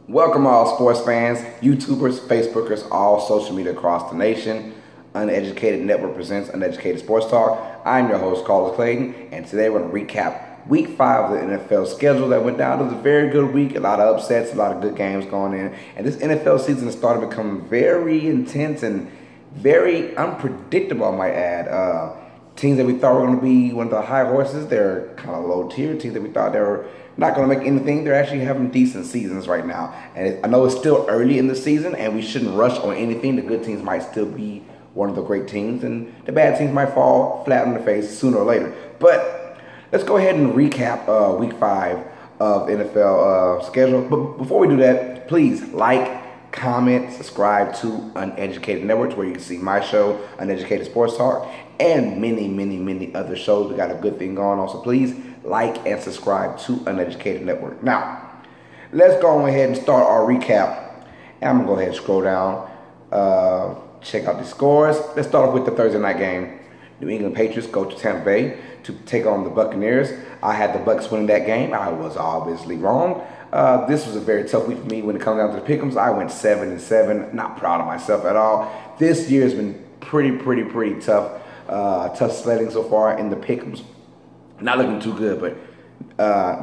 Welcome all sports fans, YouTubers, Facebookers, all social media across the nation. Uneducated Network presents Uneducated Sports Talk. I'm your host, Carlos Clayton, and today we're going to recap Week 5 of the NFL schedule that went down. It was a very good week, a lot of upsets, a lot of good games going in. And this NFL season has started becoming very intense and very unpredictable, I might add. Teams that we thought were going to be one of the high horses, they're kind of low tier. Teams that we thought they were not going to make anything, they're actually having decent seasons right now. And I know it's still early in the season, and we shouldn't rush on anything. The good teams might still be one of the great teams, and the bad teams might fall flat on the face sooner or later. But let's go ahead and recap Week 5 of the NFL schedule. But before we do that, please like, comment, subscribe to Uneducated Networks, where you can see my show, Uneducated Sports Talk, and many other shows. We got a good thing going on, so please like and subscribe to Uneducated Network. Now, let's go ahead and start our recap. And I'm going to go ahead and scroll down, check out the scores. Let's start off with the Thursday night game. New England Patriots go to Tampa Bay to take on the Buccaneers. I had the Bucs winning that game. I was obviously wrong. This was a very tough week for me when it comes down to the pick'ems. I went 7-7. Not proud of myself at all. This year has been pretty tough. Tough sledding so far in the pick'ems. Not looking too good, but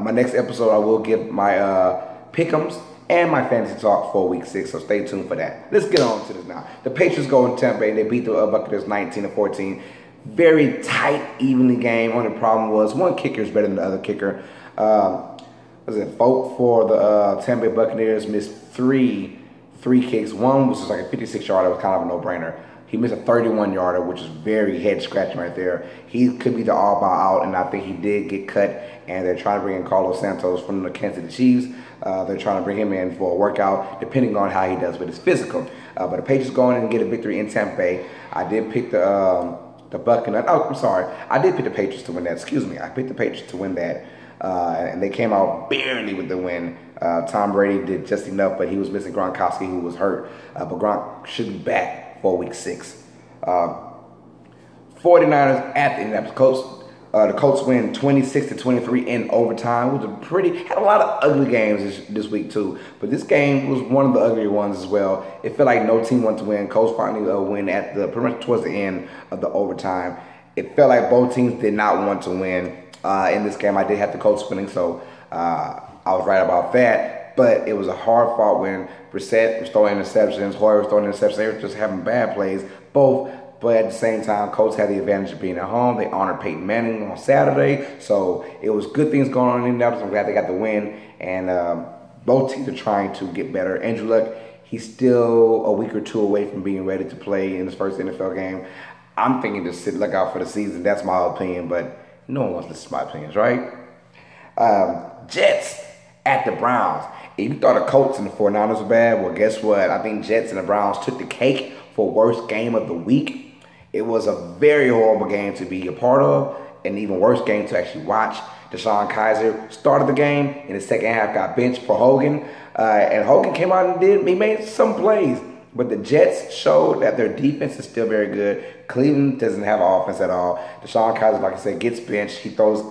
my next episode I will give my pick'ems and my fantasy talk for Week 6, so stay tuned for that. Let's get on to this now. The Patriots go in Tampa Bay. They beat the Buccaneers 19-14. Very tight, evenly game. Only problem was one kicker is better than the other kicker. Was it Folk for the Tampa Bay Buccaneers missed three kicks. One was just like a 56-yarder. It was kind of a no-brainer. He missed a 31-yarder, which is very head-scratching right there. He could be the all-ball out, and I think he did get cut, and they're trying to bring in Carlos Santos from the Kansas City Chiefs. They're trying to bring him in for a workout, depending on how he does with his physical. But the Patriots go in and get a victory in Tampa Bay. I did pick the Buccaneers. Oh, I'm sorry. I did pick the Patriots to win that. Excuse me. I picked the Patriots to win that. And they came out barely with the win. Tom Brady did just enough, but he was missing Gronkowski, who was hurt. But Gronk should be back for Week 6. 49ers at the Indianapolis Colts. The Colts win 26-23 in overtime. It was had a lot of ugly games this week too. But this game was one of the uglier ones as well. It felt like no team wanted to win. Colts finally win at pretty much towards the end of the overtime. It felt like both teams did not want to win in this game. I did have the Colts winning, so I was right about that. But it was a hard-fought win. Brissett was throwing interceptions. Hoyer was throwing interceptions. They were just having bad plays, both. But at the same time, Colts had the advantage of being at home. They honored Peyton Manning on Saturday. So it was good things going on in Indianapolis. I'm glad they got the win. And both teams are trying to get better. Andrew Luck, he's still a week or two away from being ready to play in his first NFL game. I'm thinking to look out for the season. That's my opinion, but no one wants to listen to my opinions, right? Jets at the Browns. If you thought the Colts and the 49ers were bad, well, guess what? I think Jets and the Browns took the cake for worst game of the week. It was a very horrible game to be a part of, and even worse game to actually watch. Deshaun Kaiser started the game. In the second half, got benched for Hogan. And Hogan came out and he made some plays. But the Jets showed that their defense is still very good. Cleveland doesn't have an offense at all. Deshaun Kaiser, like I said, gets benched. He throws,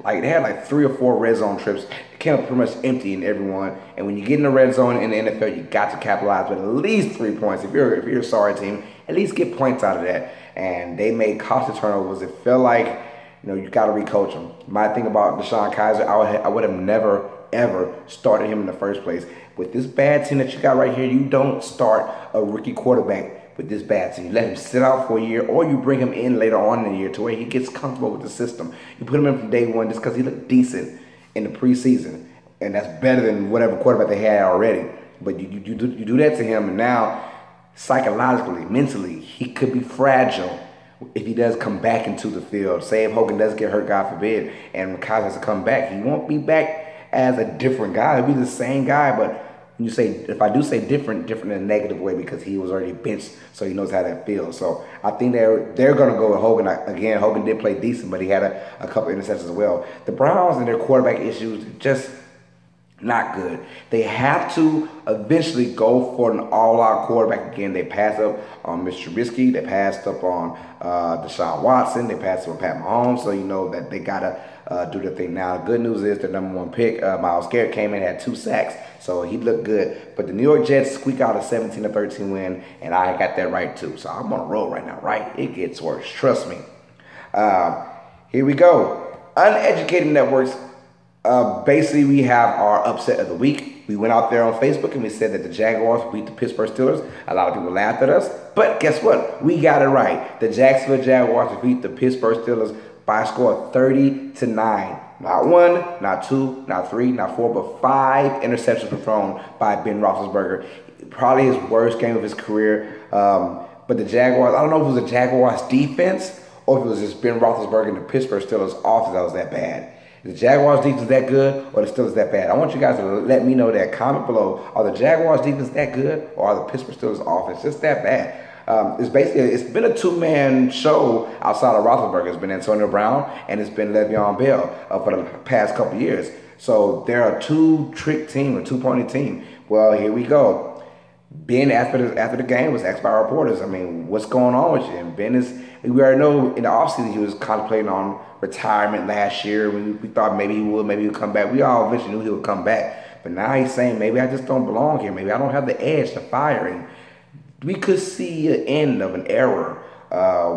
they had like 3 or 4 red zone trips. It came up pretty much empty in everyone. And when you get in the red zone in the NFL, you got to capitalize with at least 3 points. If you're a sorry team, at least get points out of that. And they made costly turnovers. It felt like, you got to recoach them. My thing about Deshaun Kaiser, I would have never, ever started him in the first place. With this bad team that you got right here, you don't start a rookie quarterback with this bad team. You let him sit out for a year, or you bring him in later on in the year to where he gets comfortable with the system. You put him in from day one just because he looked decent in the preseason. And that's better than whatever quarterback they had already. But you do that to him, and now psychologically, mentally, he could be fragile if he does come back into the field. Say if Hogan does get hurt, God forbid, and Kaiser has to come back, he won't be back as a different guy. He'll be the same guy, but when you say, if I do say different in a negative way, because he was already benched, so he knows how that feels. So I think they're going to go with Hogan. Again, Hogan did play decent, but he had a couple interceptions as well. The Browns and their quarterback issues, just not good. They have to eventually go for an all-out quarterback again. They passed up on Mr. Trubisky. They passed up on Deshaun Watson. They passed up on Pat Mahomes. So you know that they got to do the thing. Now, the good news is the number one pick, Myles Garrett, came in, had 2 sacks, so he looked good. But the New York Jets squeak out a 17-13 win, and I got that right too. So I'm on a roll right now, right? It gets worse, trust me. Here we go. Uneducated Networks. Basically, we have our upset of the week. We went out there on Facebook and we said that the Jaguars beat the Pittsburgh Steelers. A lot of people laughed at us, but guess what? We got it right. The Jacksonville Jaguars beat the Pittsburgh Steelers by a score of 30-9. Not 1, not 2, not 3, not 4, but 5 interceptions were thrown by Ben Roethlisberger. Probably his worst game of his career. But the Jaguars, I don't know if it was the Jaguars defense or if it was just Ben Roethlisberger and the Pittsburgh Steelers offense that was that bad. Is the Jaguars defense that good or the Steelers that bad? I want you guys to let me know that. Comment below. Are the Jaguars defense that good or are the Pittsburgh Steelers offense just that bad? It's been a 2-man show outside of Roethlisberger. It's been Antonio Brown and it's been Le'Veon Bell for the past couple years. So they're a 2-trick team, a 2-pony team. Well, here we go. Ben, after the game, was asked by reporters, I mean, what's going on with you? And Ben we already know in the offseason he was contemplating on retirement last year. We thought maybe he would come back. We all eventually knew he would come back. But now he's saying, maybe I just don't belong here. Maybe I don't have the edge to fire him. We could see an end of an era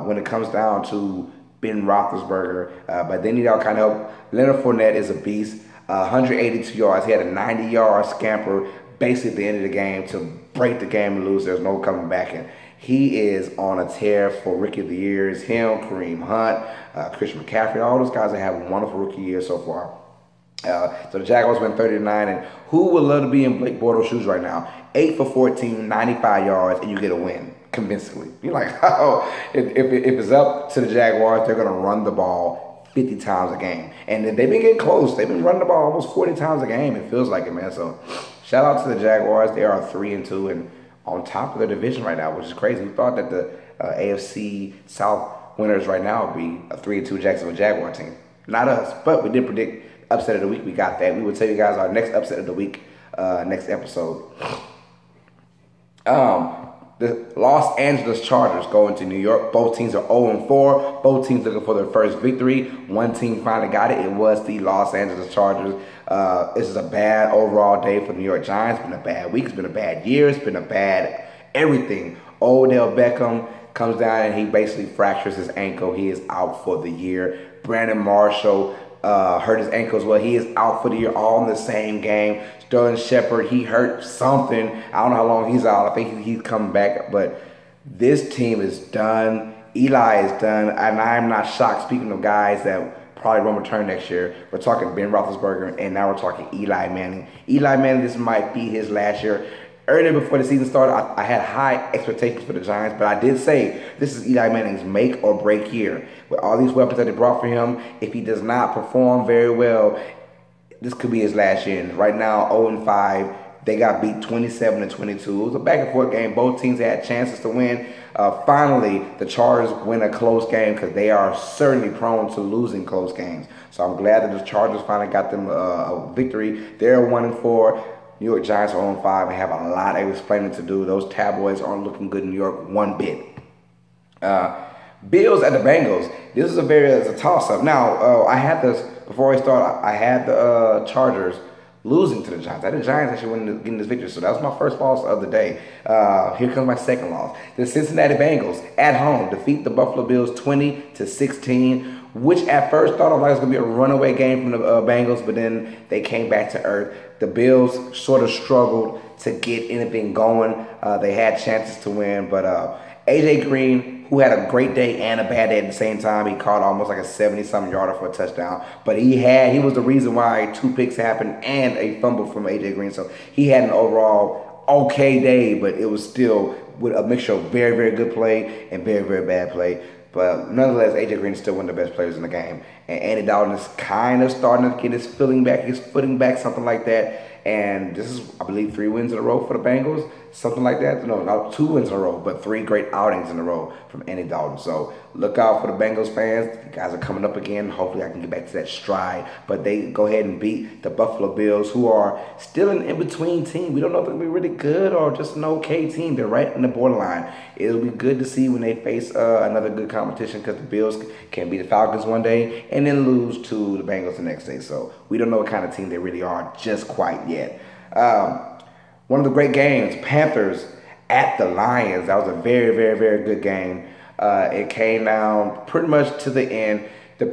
when it comes down to Ben Roethlisberger. But then y'all kind of help. Leonard Fournette is a beast. 182 yards. He had a 90-yard scamper basically at the end of the game to break the game and lose. There's no coming back. And he is on a tear for Rookie of the Years. Him, Kareem Hunt, Christian McCaffrey, all those guys that have a wonderful rookie year so far. So the Jaguars went 30-9, and who would love to be in Blake Bortles' shoes right now? 8 for 14, 95 yards, and you get a win convincingly. You're like, oh, if it's up to the Jaguars, they're going to run the ball 50 times a game. And they've been getting close. They've been running the ball almost 40 times a game. It feels like it, man. So shout out to the Jaguars. They are 3-2 and on top of their division right now, which is crazy. We thought that the AFC South winners right now would be a 3-2 Jacksonville Jaguar team. Not us, but we did predict upset of the week. We got that. We will tell you guys our next upset of the week next episode. The Los Angeles Chargers go into New York. Both teams are 0-4. Both teams looking for their first victory. One team finally got it. It was the Los Angeles Chargers. This is a bad overall day for the New York Giants. It's been a bad week. It's been a bad year. It's been a bad everything. Odell Beckham comes down and he basically fractures his ankle. He is out for the year. Brandon Marshall hurt his ankle as well. He is out for the year, all in the same game. Sterling Shepard, he hurt something. I don't know how long he's out. I think he's coming back. But this team is done. Eli is done. And I'm not shocked. Speaking of guys that probably won't return next year, we're talking Ben Roethlisberger, and now we're talking Eli Manning. Eli Manning, this might be his last year. Earlier before the season started, I had high expectations for the Giants, but I did say this is Eli Manning's make or break year. With all these weapons that they brought for him, if he does not perform very well, this could be his last year. And right now, 0-5, they got beat 27-22. It was a back and forth game. Both teams had chances to win. Finally, the Chargers win a close game because they are certainly prone to losing close games. So I'm glad that the Chargers finally got them a victory. They're 1-4. New York Giants are 0-5 and have a lot of explaining to do. Those Tabloids aren't looking good in New York one bit. Bills at the Bengals. This is a toss-up. Now, I had this, before I start, I had the Chargers losing to the Giants. I had the Giants actually getting this victory, so that was my first loss of the day. Here comes my second loss. The Cincinnati Bengals at home defeat the Buffalo Bills 20-16. Which at first thought it was going to be a runaway game from the Bengals, but then they came back to earth. The Bills sort of struggled to get anything going. They had chances to win, but A.J. Green, who had a great day and a bad day at the same time, he caught almost like a 70-something yarder for a touchdown. But he was the reason why 2 picks happened and a fumble from A.J. Green. So he had an overall okay day, but it was still with a mixture of very, very good play and very, very bad play. But nonetheless, A.J. Green is still one of the best players in the game. And Andy Dalton is kind of starting to get his footing back, something like that. And this is, I believe, 3 wins in a row for the Bengals, something like that. No, not 2 wins in a row, but 3 great outings in a row from Andy Dalton. So look out for the Bengals fans. You guys are coming up again. Hopefully I can get back to that stride. But they go ahead and beat the Buffalo Bills, who are still an in-between team. We don't know if they're going to be really good or just an okay team. They're right in the borderline. It'll be good to see when they face another good competition, because the Bills can beat the Falcons one day and then lose to the Bengals the next day. So we don't know what kind of team they really are just quite yet. One of the great games, Panthers at the Lions. That was a very, very, very good game. It came down pretty much to the end. The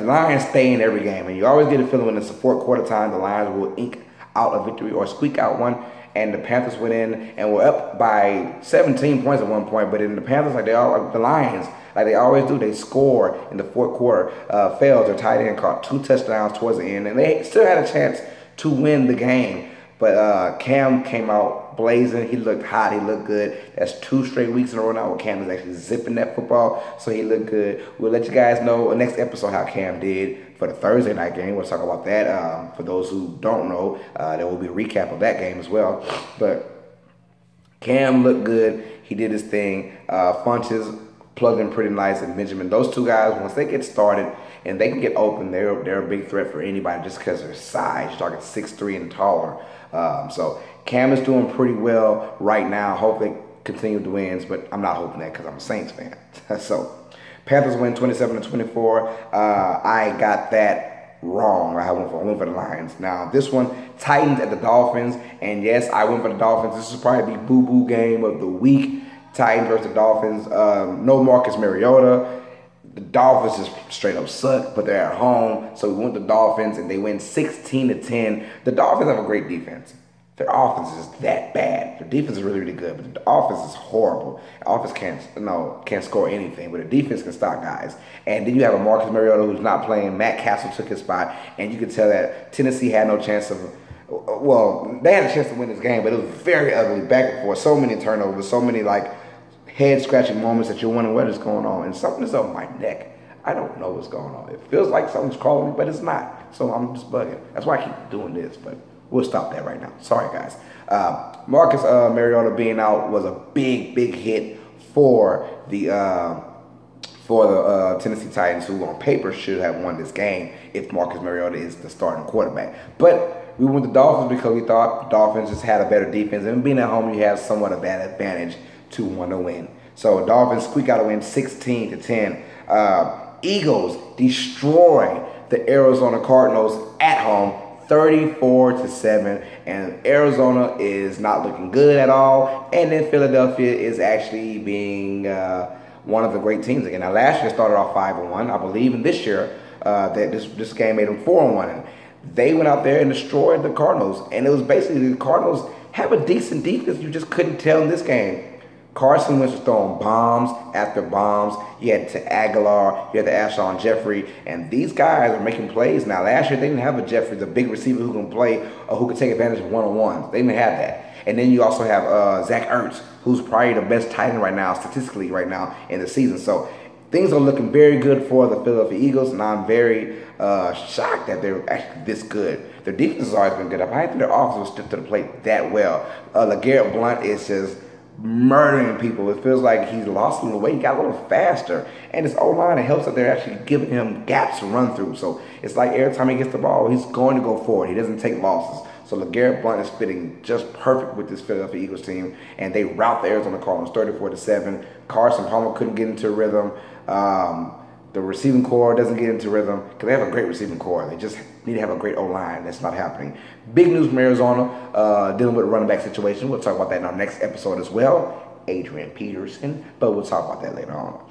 Lions stay in every game, and you always get a feeling when it's the fourth quarter time, the Lions will ink out a victory or squeak out one. And the Panthers went in and were up by 17 points at one point. But in the Panthers, the Lions, like they always do, they score in the fourth quarter. Fells, their tight end, caught 2 touchdowns towards the end, and they still had a chance to win the game. But Cam came out blazing. He looked hot. He looked good. That's 2 straight weeks in a row now where Cam is actually zipping that football. So he looked good. We'll let you guys know in the next episode how Cam did for the Thursday night game. We'll talk about that. For those who don't know, there will be a recap of that game as well. But Cam looked good. He did his thing. Funches plugged in pretty nice, and Benjamin. Those 2 guys, once they get started and they can get open, they're a big threat for anybody just because of their size. You're talking 6'3" and taller. So Cam is doing pretty well right now. Hope they continue the wins, but I'm not hoping that because I'm a Saints fan. So Panthers win 27-24. I got that wrong. I went for the Lions. Now this one, Titans at the Dolphins, and yes, I went for the Dolphins. This will probably be boo-boo game of the week. Titans versus the Dolphins. No Marcus Mariota. The Dolphins just straight up suck, but they're at home. So we went to the Dolphins, and they win 16-10. The Dolphins have a great defense. Their offense is that bad. Their defense is really, really good, but the offense is horrible. The offense can't score anything, but the defense can stop guys. And then you have a Marcus Mariota who's not playing. Matt Castle took his spot, and you can tell that Tennessee had no chance of. Well, they had a chance to win this game, but it was very ugly, back and forth. So many turnovers, so many head-scratching moments that you're wondering what is going on. And something is up my neck. I don't know what's going on. It feels like something's crawling me, but it's not. So I'm just bugging. That's why I keep doing this, but we'll stop that right now. Sorry, guys. Marcus Mariota being out was a big, big hit for the Tennessee Titans, who on paper should have won this game if Marcus Mariota is the starting quarterback. But we went to the Dolphins because we thought the Dolphins just had a better defense. And being at home, you have somewhat of that advantage to want to win. So Dolphins squeak out a win 16-10. Eagles destroy the Arizona Cardinals at home 34-7, and Arizona is not looking good at all. And then Philadelphia is actually being one of the great teams again. Now last year started off 5-1, I believe, and this year that this game made them 4-1. And they went out there and destroyed the Cardinals, and it was basically the Cardinals have a decent defense. You just couldn't tell in this game. Carson Wentz was throwing bombs after bombs. You had to Aguilar, you had to Alshon Jeffrey, and these guys are making plays now. Last year they didn't have a Jeffrey, the big receiver who can play or who can take advantage of one-on-ones. They didn't have that. And then you also have Zach Ertz, who's probably the best tight end right now, statistically right now in the season. So things are looking very good for the Philadelphia Eagles, and I'm very shocked that they're actually this good. Their defense has always been good. I think their offense was stiff to the plate that well. LeGarrette Blount is just murdering people. It feels like he's lost a little weight. He got a little faster. And his O-line, it helps that they're actually giving him gaps to run through. So it's like every time he gets the ball, he's going to go forward. He doesn't take losses. So LeGarrette Blount is fitting just perfect with this Philadelphia Eagles team. And they rout the Arizona Cardinals 34-7. Carson Palmer couldn't get into rhythm. The receiving core doesn't get into rhythm because they have a great receiving core. They just need to have a great O-line. That's not happening. Big news from Arizona, dealing with a running back situation. We'll talk about that in our next episode as well. Adrian Peterson, but we'll talk about that later on.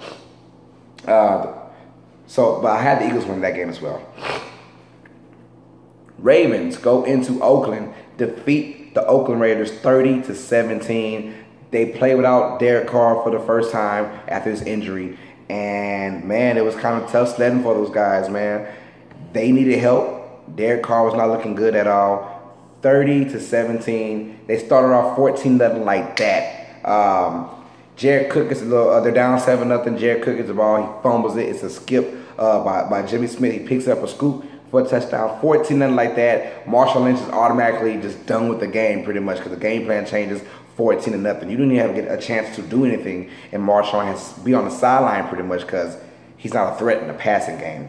But I had the Eagles win that game as well. Ravens go into Oakland, defeat the Oakland Raiders 30-17. They play without Derek Carr for the first time after his injury. And, man, it was kind of tough sledding for those guys, man. They needed help. Derek Carr was not looking good at all. 30-17. They started off 14-0 like that. Jared Cook is they're down 7-0. Jared Cook gets the ball. He fumbles it. It's a skip by Jimmy Smith. He picks up a scoop for a touchdown. 14, nothing like that. Marshall Lynch is automatically just done with the game pretty much because the game plan changes. 14 to nothing. You don't even have to get a chance to do anything, and Marshall has to be on the sideline pretty much because he's not a threat in the passing game.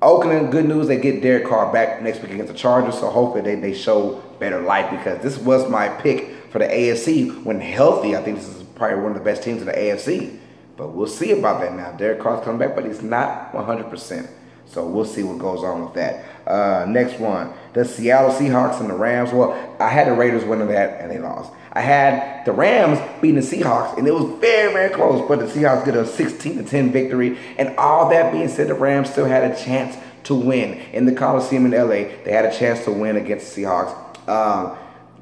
Oakland, good news, they get Derek Carr back next week against the Chargers, so hopefully they show better life because this was my pick for the AFC. When healthy, I think this is probably one of the best teams in the AFC. But we'll see about that now. Derek Carr's coming back, but he's not 100%. So we'll see what goes on with that. Next one, the Seattle Seahawks and the Rams. Well, I had the Raiders winning that, and they lost. I had the Rams beating the Seahawks, and it was very, very close. But the Seahawks get a 16-10 victory. And all that being said, the Rams still had a chance to win. In the Coliseum in LA, they had a chance to win against the Seahawks.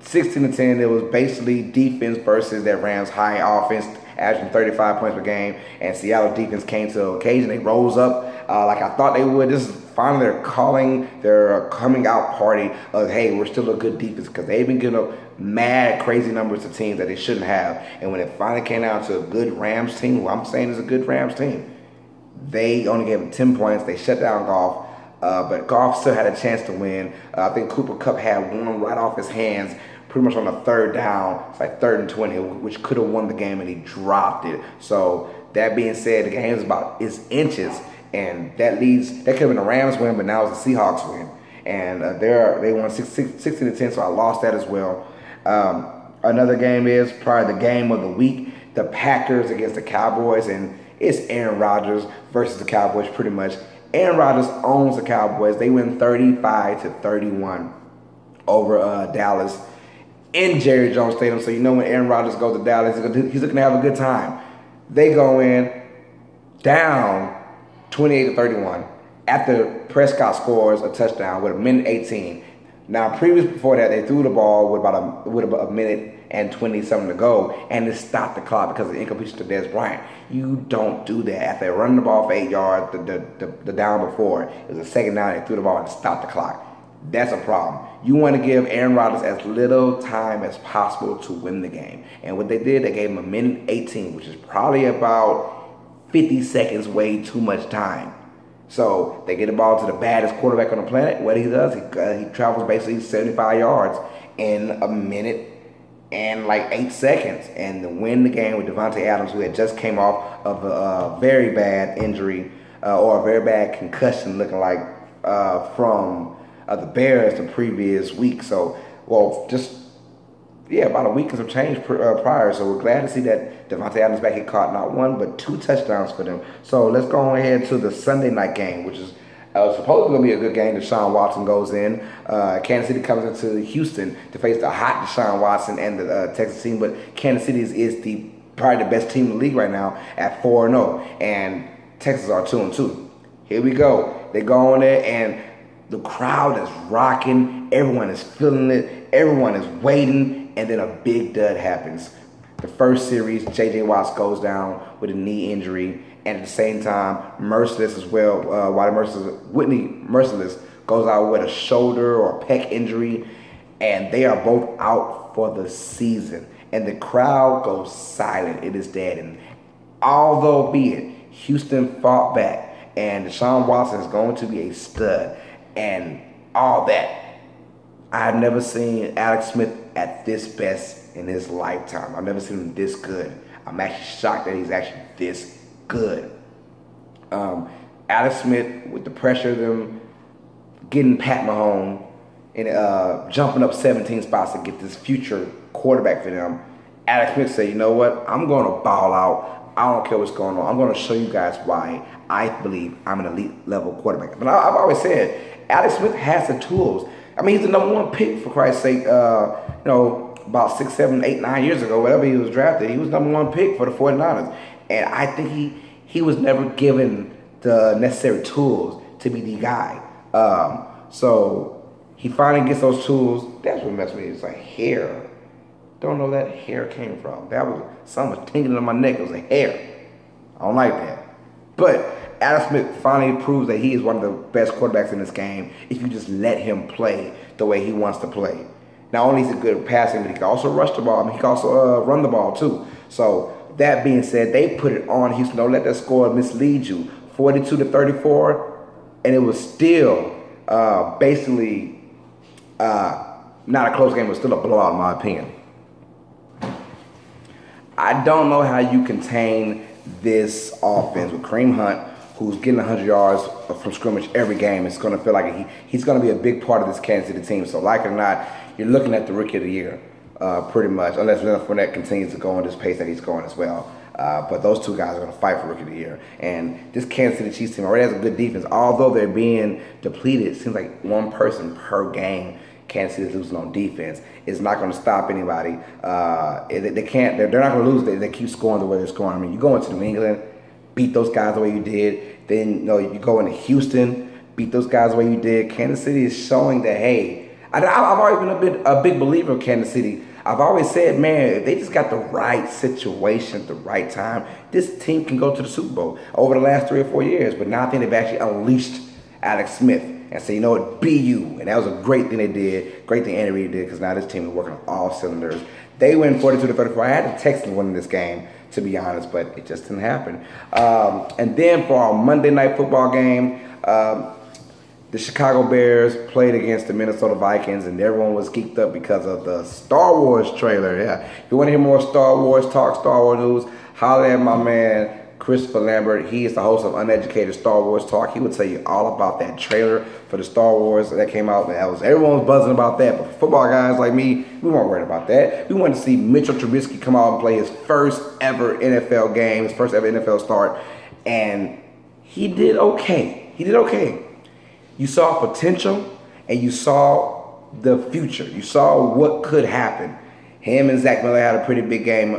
16-10, it was basically defense versus that Rams high offense, averaging 35 points per game, and Seattle defense came to the occasion. They rose up like I thought they would. This is finally their coming out party of, hey, we're still a good defense, because they've been giving up mad, crazy numbers to teams that they shouldn't have. And when it finally came down to a good Rams team, who I'm saying is a good Rams team, they only gave them 10 points. They shut down Goff, but Goff still had a chance to win. I think Cooper Kupp had one right off his hands, pretty much on the third down. It's like 3rd and 20, which could have won the game, and he dropped it. So that being said, the game is inches, and that could have been the Rams win, but now it's the Seahawks win. And they won 16-10, so I lost that as well. Another game is probably the game of the week, the Packers against the Cowboys, and it's Aaron Rodgers versus the Cowboys pretty much. Aaron Rodgers owns the Cowboys. They win 35-31 over Dallas in Jerry Jones Stadium. So you know when Aaron Rodgers goes to Dallas, he's looking to have a good time. They go in down 28-31 after Prescott scores a touchdown with 1:18. Now, before that, they threw the ball with about a minute and 20-something to go, and it stopped the clock because of the incompletion to Dez Bryant. You don't do that. After running the ball for 8 yards, the down before, it was a second down, they threw the ball and stopped the clock. That's a problem. You want to give Aaron Rodgers as little time as possible to win the game. And what they did, they gave him 1:18, which is probably about 50 seconds, way too much time. So they get the ball to the baddest quarterback on the planet. What he does, he travels basically 75 yards in a minute and like 8 seconds, and to win the game with Devontae Adams, who had just came off of a very bad injury or a very bad concussion, looking like from the Bears the previous week. So, about a week and some change prior. So we're glad to see that Devontae Adams back. He caught not one but 2 touchdowns for them. So let's go ahead to the Sunday night game, which is supposedly going to be a good game. Deshaun Watson goes in. Kansas City comes into Houston to face the hot Deshaun Watson and the Texas team. But Kansas City is probably the best team in the league right now at 4-0. And Texas are 2-2. Here we go. They go on there, and the crowd is rocking. Everyone is feeling it. Everyone is waiting. And then a big dud happens. The first series, J.J. Watts goes down with a knee injury. And at the same time, Merciless as well, Whitney Merciless goes out with a shoulder or a pec injury. And they are both out for the season. And the crowd goes silent. It is dead. And although be it, Houston fought back. And Deshaun Watson is going to be a stud. And all that. I've never seen Alex Smith at this best in his lifetime. I've never seen him this good. I'm actually shocked that he's actually this good. Alex Smith, with the pressure of them getting Pat Mahomes and jumping up 17 spots to get this future quarterback for them, Alex Smith said, you know what? I'm going to ball out. I don't care what's going on. I'm going to show you guys why I believe I'm an elite level quarterback. But I've always said, Alex Smith has the tools. I mean, he's the #1 pick, for Christ's sake. About 6, 7, 8, 9 years ago, whatever he was drafted, he was #1 pick for the 49ers. And I think he was never given the necessary tools to be the guy. So he finally gets those tools. That's what messed with me. It's like hair. Don't know where that hair came from. That was something was tingling on my neck. It was a hair. I don't like that. But Alex Smith finally proves that he is one of the best quarterbacks in this game if you just let him play the way he wants to play. Not only is he good at passing, but he can also rush the ball. I mean, he can also run the ball too. So that being said, they put it on Houston. Don't let that score mislead you. 42-34, and it was still Basically, not a close game, but still a blowout in my opinion. I don't know how you contain this offense with Kareem Hunt, who's getting 100 yards from scrimmage every game. It's going to feel like he's going to be a big part of this Kansas City team. So, like it or not, you're looking at the Rookie of the Year, pretty much, unless Leonard Fournette continues to go on this pace that he's going as well. But those two guys are going to fight for Rookie of the Year. And this Kansas City Chiefs team already has a good defense. Although they're being depleted, it seems like one person per game Kansas City's losing on defense. It's not going to stop anybody. They can't. They're not going to lose. They keep scoring the way they're scoring. I mean, you go into New England, beat those guys the way you did. Then you go into Houston, beat those guys the way you did. Kansas City is showing that, hey, I've always been a big believer of Kansas City. I've always said, man, if they just got the right situation at the right time, this team can go to the Super Bowl over the last 3 or 4 years. But now I think they've actually unleashed Alex Smith and say, you know what, be you. And that was a great thing they did, great thing Andy Reid did, because now this team is working on all cylinders. They win 42-34. I had the Texans winning this game, to be honest, but it just didn't happen. And then for our Monday Night Football game, the Chicago Bears played against the Minnesota Vikings, and everyone was geeked up because of the Star Wars trailer. Yeah, if you want to hear more Star Wars talk, Star Wars news, holler at my man Christopher Lambert. He is the host of Uneducated Star Wars Talk. He would tell you all about that trailer for the Star Wars that came out. Everyone was buzzing about that, but for football guys like me, we weren't worried about that. We wanted to see Mitchell Trubisky come out and play his first ever NFL game, his first ever NFL start, and he did okay. He did okay. You saw potential, and you saw the future. You saw what could happen. Him and Zach Miller had a pretty big game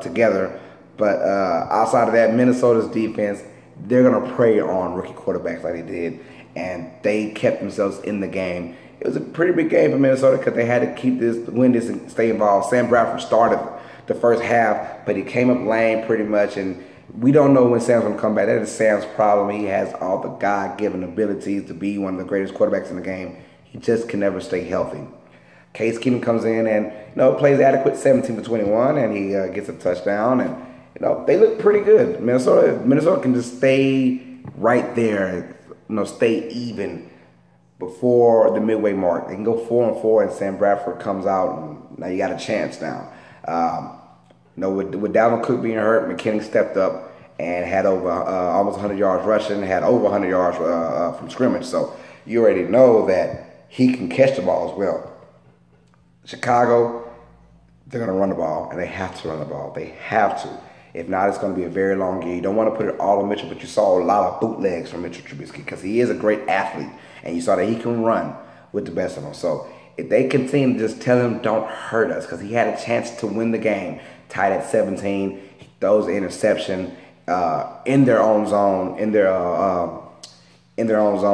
together. But outside of that, Minnesota's defense, they're going to prey on rookie quarterbacks like they did. And they kept themselves in the game. It was a pretty big game for Minnesota because they had to win this and stay involved. Sam Bradford started the first half, but he came up lame pretty much. And we don't know when Sam's going to come back. That is Sam's problem. He has all the God-given abilities to be one of the greatest quarterbacks in the game. He just can never stay healthy. Case Keenum comes in and plays adequate 17-21, and he gets a touchdown. And they look pretty good. Minnesota can just stay right there, stay even before the midway mark. They can go 4-4, and Sam Bradford comes out, and now you got a chance now. With Dalvin Cook being hurt, McKinnon stepped up and had over almost 100 yards rushing, had over 100 yards from scrimmage. So you already know that he can catch the ball as well. Chicago, they're going to run the ball, and they have to run the ball. They have to. If not, it's going to be a very long game. You don't want to put it all on Mitchell, but you saw a lot of bootlegs from Mitchell Trubisky because he is a great athlete, and you saw that he can run with the best of them. So if they continue to just tell him, don't hurt us, because he had a chance to win the game, tied at 17. He throws an interception in their own zone,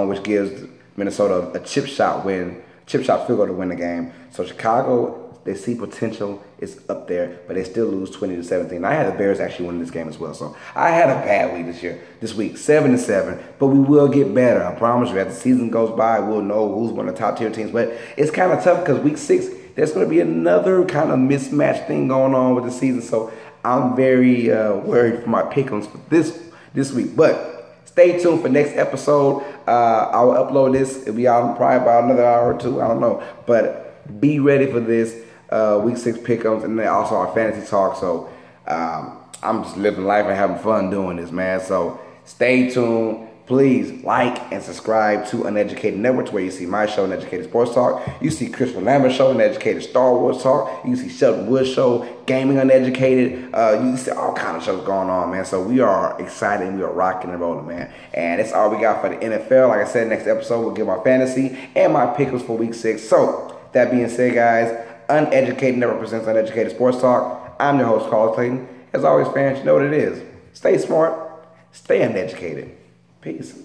which gives Minnesota a chip shot field goal to win the game. So Chicago, they see potential, it's up there, but they still lose 20-17. I had the Bears actually winning this game as well. So I had a bad week this week, 7-7, but we will get better. I promise you. As the season goes by, we'll know who's one of the top tier teams. But it's kind of tough because week 6, there's going to be another kind of mismatch thing going on with the season. So I'm very worried for my pick'ems for this week. But stay tuned for next episode. I will upload this. It'll be out probably about another hour or two. I don't know. But be ready for this. Week 6 pick'ems, and then also our fantasy talk. So I'm just living life and having fun doing this, man. So stay tuned. Please like and subscribe to Uneducated Network, where you see my show, Uneducated Sports Talk. You see Christopher Lambert show, Uneducated Star Wars Talk. You see Sheldon Wood show, Gaming Uneducated. You see all kind of shows going on, man. So we are excited and we are rocking and rolling, man. And that's all we got for the NFL. Like I said, next episode we'll give my fantasy and my pickles for week 6. So that being said, guys, Uneducated Network presents Uneducated Sports Talk. I'm your host, Carlos Clayton. As always, fans, you know what it is. Stay smart, stay uneducated. Peace.